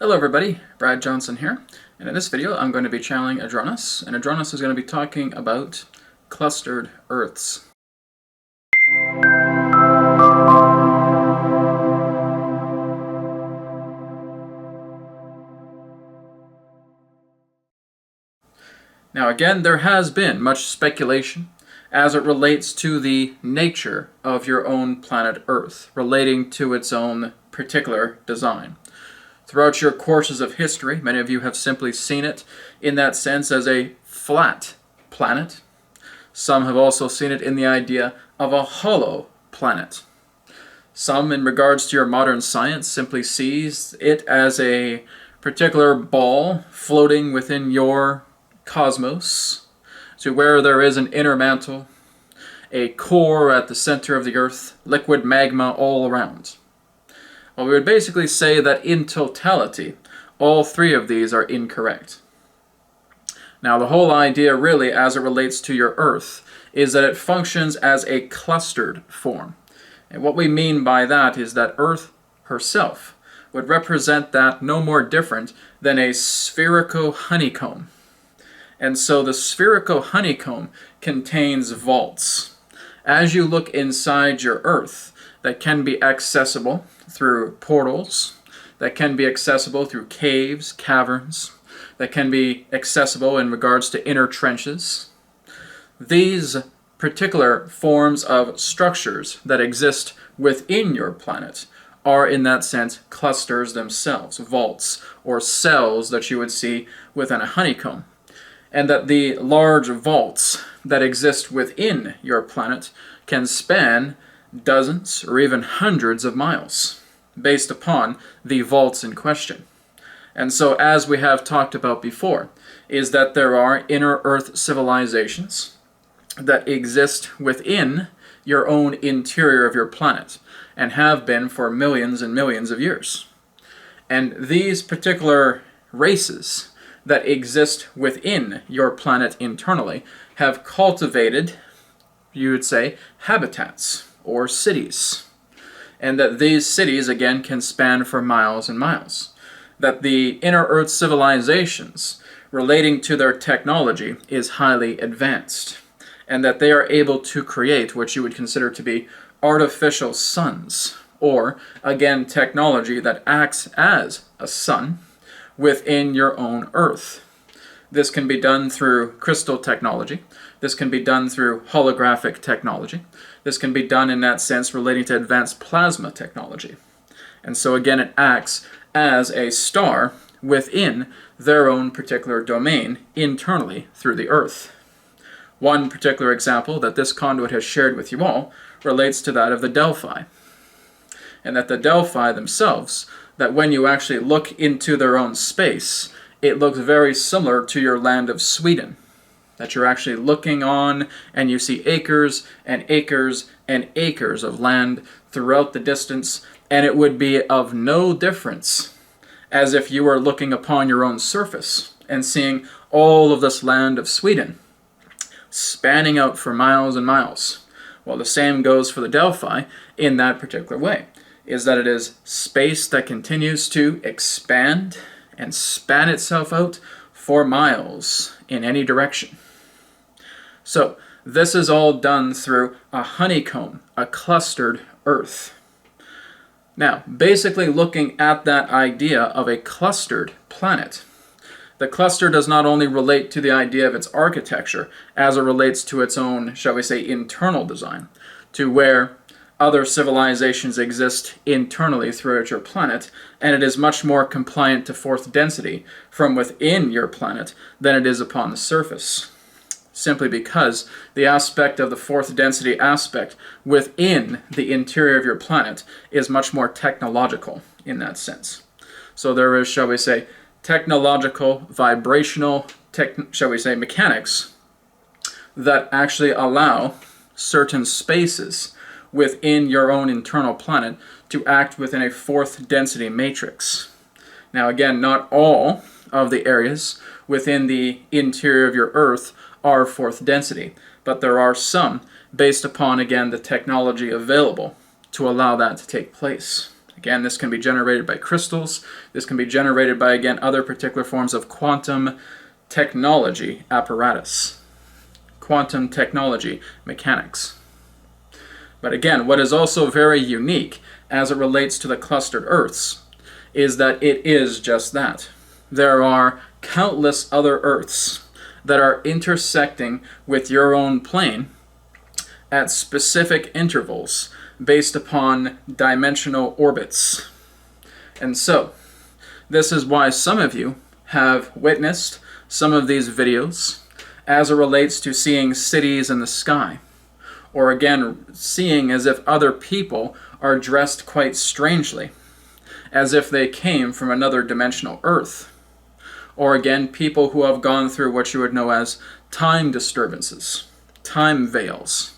Hello everybody, Brad Johnson here, and in this video I'm going to be channeling Adronis, and Adronis is going to be talking about clustered Earths. Now again, there has been much speculation as it relates to the nature of your own planet Earth, relating to its own particular design. Throughout your courses of history, many of you have simply seen it in that sense as a flat planet. Some have also seen it in the idea of a hollow planet. Some, in regards to your modern science, simply sees it as a particular ball floating within your cosmos, to where there is an inner mantle, a core at the center of the Earth, liquid magma all around. Well, we would basically say that in totality, all three of these are incorrect. Now, the whole idea really, as it relates to your Earth, is that it functions as a clustered form. And what we mean by that is that Earth herself would represent that no more different than a spherical honeycomb. And so the spherical honeycomb contains vaults. As you look inside your Earth, that can be accessible through portals, that can be accessible through caves, caverns, that can be accessible in regards to inner trenches. These particular forms of structures that exist within your planet are, in that sense, clusters themselves, vaults, or cells that you would see within a honeycomb. And that the large vaults that exist within your planet can span dozens or even hundreds of miles, based upon the vaults in question. And so, as we have talked about before, is that there are inner Earth civilizations that exist within your own interior of your planet, and have been for millions and millions of years. And these particular races that exist within your planet internally have cultivated, you would say, habitats or cities. And that these cities, again, can span for miles and miles. That the inner Earth civilizations, relating to their technology, is highly advanced. And that they are able to create what you would consider to be artificial suns, or, again, technology that acts as a sun within your own Earth. This can be done through crystal technology. This can be done through holographic technology. This can be done in that sense relating to advanced plasma technology. And so again, it acts as a star within their own particular domain internally through the Earth. One particular example that this conduit has shared with you all relates to that of the Delphi. And that the Delphi themselves, that when you actually look into their own space, it looks very similar to your land of Sweden. That you're actually looking on and you see acres and acres and acres of land throughout the distance, and it would be of no difference as if you were looking upon your own surface and seeing all of this land of Sweden spanning out for miles and miles. Well, the same goes for the Delphi in that particular way, is that it is space that continues to expand and span itself out for miles in any direction. So, this is all done through a honeycomb, a clustered Earth. Now, basically looking at that idea of a clustered planet, the cluster does not only relate to the idea of its architecture as it relates to its own, shall we say, internal design, to where other civilizations exist internally throughout your planet, and it is much more compliant to fourth density from within your planet than it is upon the surface. Simply because the aspect of the fourth density aspect within the interior of your planet is much more technological in that sense. So there is, shall we say, technological, vibrational, shall we say, mechanics that actually allow certain spaces within your own internal planet to act within a fourth density matrix. Now again, not all of the areas within the interior of your Earth are fourth density, but there are some based upon, again, the technology available to allow that to take place. Again, this can be generated by crystals. This can be generated by, again, other particular forms of quantum technology apparatus. Quantum technology mechanics. But again, what is also very unique as it relates to the clustered Earths is that it is just that. There are countless other Earths that are intersecting with your own plane at specific intervals based upon dimensional orbits. And so, this is why some of you have witnessed some of these videos as it relates to seeing cities in the sky, or again, seeing as if other people are dressed quite strangely, as if they came from another dimensional Earth, or again, people who have gone through what you would know as time disturbances, time veils,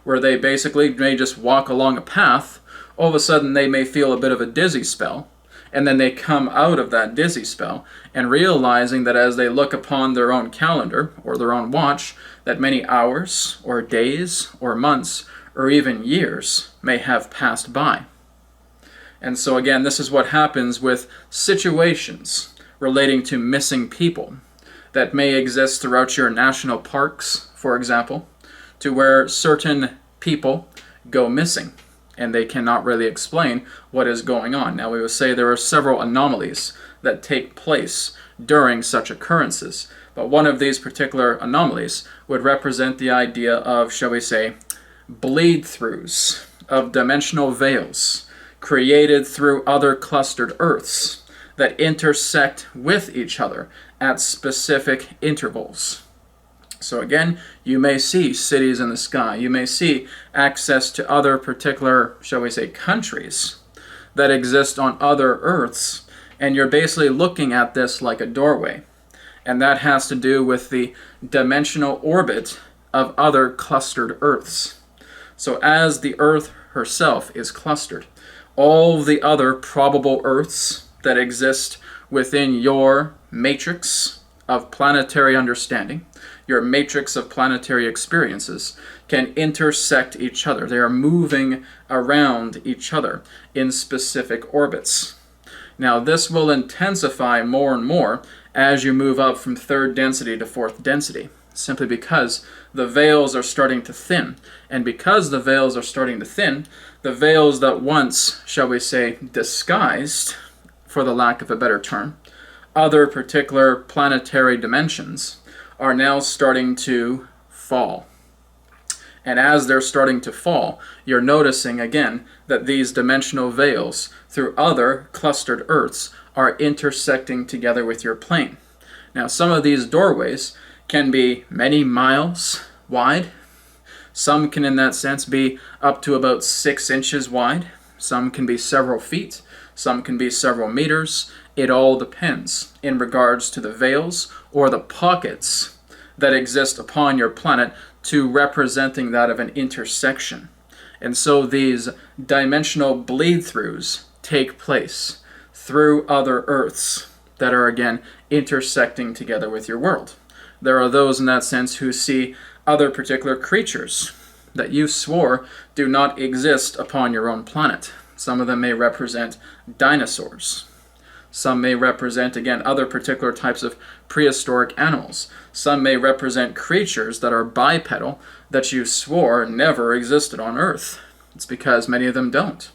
where they basically may just walk along a path, all of a sudden they may feel a bit of a dizzy spell, and then they come out of that dizzy spell and realizing that as they look upon their own calendar or their own watch, that many hours or days or months or even years may have passed by. And so again, this is what happens with situations relating to missing people that may exist throughout your national parks, for example, to where certain people go missing and they cannot really explain what is going on. Now, we would say there are several anomalies that take place during such occurrences, but one of these particular anomalies would represent the idea of, shall we say, bleed-throughs, of dimensional veils created through other clustered Earths that intersect with each other at specific intervals. So again, you may see cities in the sky. You may see access to other particular, shall we say, countries that exist on other Earths, and you're basically looking at this like a doorway. And that has to do with the dimensional orbit of other clustered Earths. So as the Earth herself is clustered, all the other probable Earths that exist within your matrix of planetary understanding, your matrix of planetary experiences, can intersect each other. They are moving around each other in specific orbits. Now, this will intensify more and more as you move up from third density to fourth density, simply because the veils are starting to thin. And because the veils are starting to thin, the veils that once, shall we say, disguised, for the lack of a better term, other particular planetary dimensions are now starting to fall. And as they're starting to fall, you're noticing again that these dimensional veils through other clustered Earths are intersecting together with your plane. Now, some of these doorways can be many miles wide. Some can, in that sense, be up to about 6 inches wide. Some can be several feet. Some can be several meters. It all depends in regards to the veils or the pockets that exist upon your planet to representing that of an intersection. And so these dimensional bleed-throughs take place through other Earths that are, again, intersecting together with your world. There are those in that sense who see other particular creatures that you swore do not exist upon your own planet. Some of them may represent dinosaurs. Some may represent, again, other particular types of prehistoric animals. Some may represent creatures that are bipedal that you swore never existed on Earth. It's because many of them don't.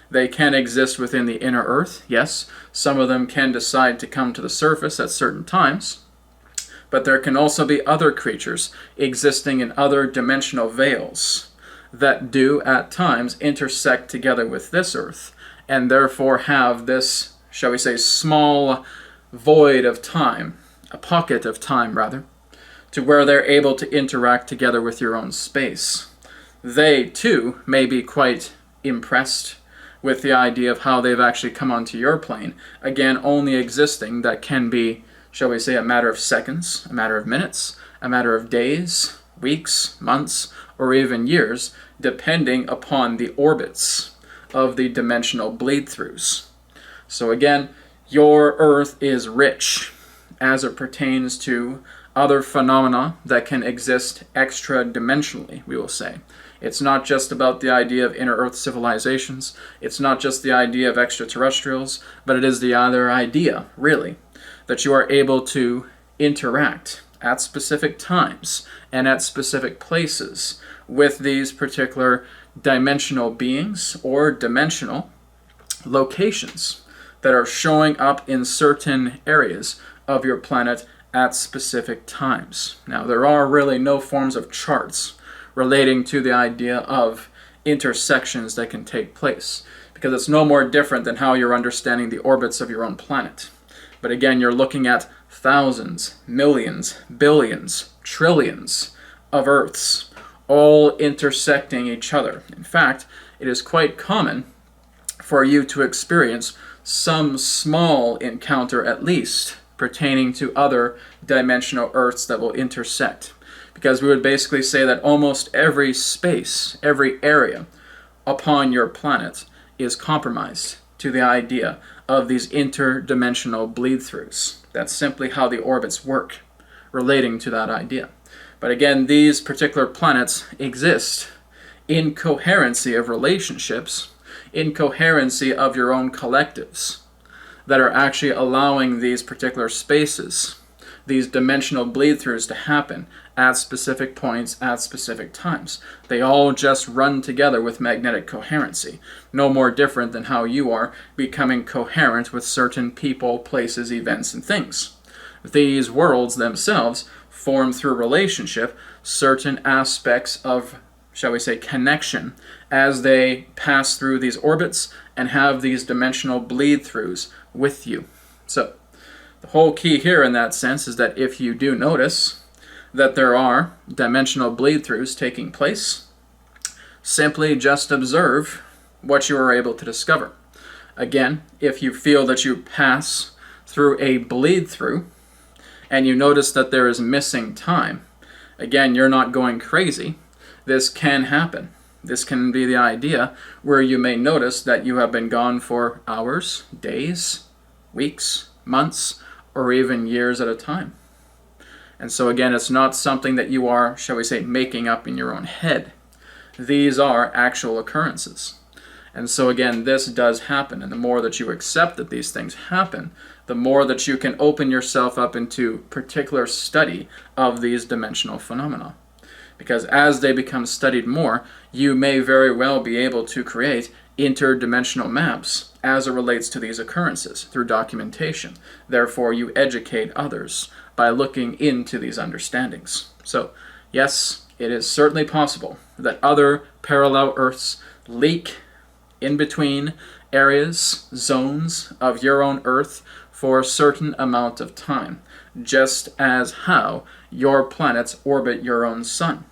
They can exist within the inner Earth, yes. Some of them can decide to come to the surface at certain times. But there can also be other creatures existing in other dimensional veils that do at times intersect together with this Earth and therefore have this, shall we say, small void of time, a pocket of time rather, to where they're able to interact together with your own space. They too may be quite impressed with the idea of how they've actually come onto your plane, again only existing that can be, shall we say, a matter of seconds, a matter of minutes, a matter of days, weeks, months, or even years, depending upon the orbits of the dimensional bleed-throughs. So again, your Earth is rich as it pertains to other phenomena that can exist extra-dimensionally, we will say, It's not just about the idea of inner Earth civilizations. It's not just the idea of extraterrestrials, but it is the other idea, really, that you are able to interact at specific times and at specific places with these particular dimensional beings or dimensional locations that are showing up in certain areas of your planet at specific times. Now, there are really no forms of charts relating to the idea of intersections that can take place, because it's no more different than how you're understanding the orbits of your own planet. But again, you're looking at thousands, millions, billions, trillions of Earths all intersecting each other. In fact, it is quite common for you to experience some small encounter, at least, pertaining to other dimensional Earths that will intersect. Because we would basically say that almost every space, every area upon your planet is compromised to the idea of these interdimensional bleed-throughs. That's simply how the orbits work, relating to that idea. But again, these particular planets exist in coherency of relationships, in coherency of your own collectives, that are actually allowing these particular spaces, these dimensional bleed-throughs to happen at specific points at specific times. They all just run together with magnetic coherency, no more different than how you are becoming coherent with certain people, places, events, and things. These worlds themselves form through relationship certain aspects of, shall we say, connection as they pass through these orbits and have these dimensional bleed-throughs with you. So, the whole key here in that sense is that if you do notice that there are dimensional bleed-throughs taking place, simply just observe what you are able to discover. Again, if you feel that you pass through a bleed-through and you notice that there is missing time, again, you're not going crazy. This can happen. This can be the idea where you may notice that you have been gone for hours, days, weeks, months, or even years at a time. And so again, it's not something that you are, shall we say, making up in your own head. These are actual occurrences. And so again, this does happen. And the more that you accept that these things happen, the more that you can open yourself up into particular study of these dimensional phenomena. Because as they become studied more, you may very well be able to create interdimensional maps as it relates to these occurrences through documentation. Therefore, you educate others by looking into these understandings. So, yes, it is certainly possible that other parallel Earths leak in between areas, zones of your own Earth for a certain amount of time, just as how your planets orbit your own sun.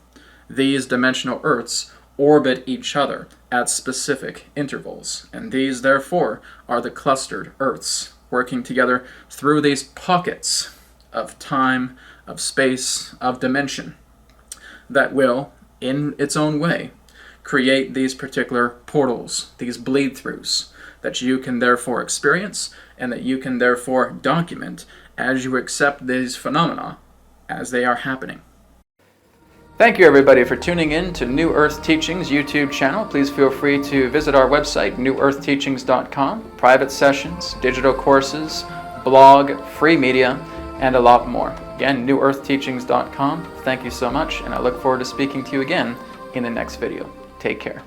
These dimensional Earths orbit each other at specific intervals, and these, therefore, are the clustered Earths, working together through these pockets of time, of space, of dimension, that will, in its own way, create these particular portals, these bleed-throughs, that you can therefore experience, and that you can therefore document as you accept these phenomena as they are happening. Thank you, everybody, for tuning in to New Earth Teachings YouTube channel. Please feel free to visit our website, newearthteachings.com, private sessions, digital courses, blog, free media, and a lot more. Again, newearthteachings.com. Thank you so much, and I look forward to speaking to you again in the next video. Take care.